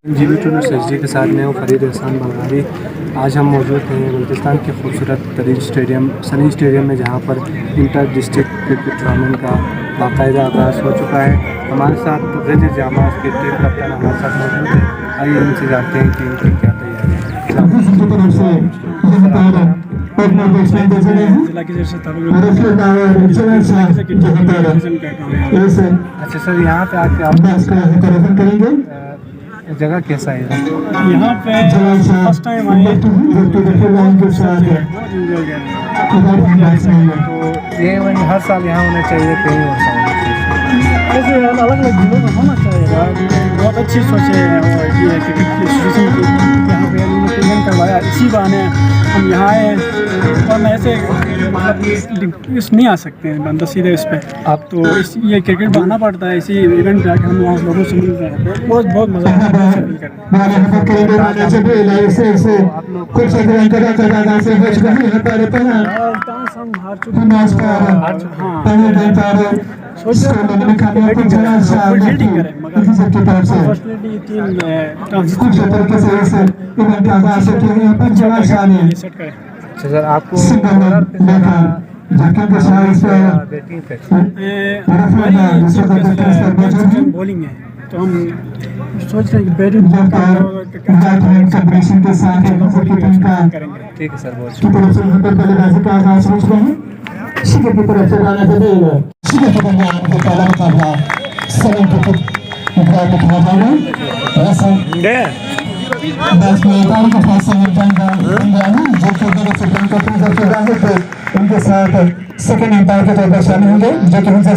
GB2 news HD के साथ मैं हूँ फरीद एहसान बंगाली। आज हम मौजूद हैं बल्तिस्तान के खूबसूरत तरीन स्टेडियम सनी स्टेडियम में, जहाँ पर इंटर डिस्ट्रिक्ट क्रिकेट टूर्नामेंट का बाकायदा आगाज़ हो चुका है। हमारे साथ रजी जामा के टीम कप्तान हमारे साथ मौजूद है। आइए इनसे जानते हैं कि इनकी क्या तैयारी है। अच्छा सर, यहाँ पे आके आप जगह कैसा है? यहाँ पे फर्स्ट टाइम आए तो ये हर साल यहाँ होना चाहिए, कहीं और साल ऐसे अलग अलग जिलों में होना चाहिए। बहुत अच्छी सोच है ये क्रिकेट की एसोसिएशन की, यहाँ पे इन्होंने करवाया। इसी बहाने हम यहाँ आए, वरना ऐसे मतलब इस नहीं आ सकते हैं बंदा सीधे इस पर। आप तो इस ये क्रिकेट बहाना पड़ता है, इसी इवेंट जाके हम वहाँ लोगों से मिल रहे हैं। बहुत बहुत मज़ा आता है फील करने में। आप लोग डांस हम हार चुके हैं। हाँ, सोच रहे बैटिंग करें, मगर अनफॉर्चुनेटली टीम सेट करें। अच्छा सर, आपको बॉलिंग है, तो हम सोच रहे हैं कि बैटिंग करेंगे। ठीक है सर, बहुत उनके साथ सेकंड एम्पायर के तौर पर शामिल होंगे, जो कि उनसे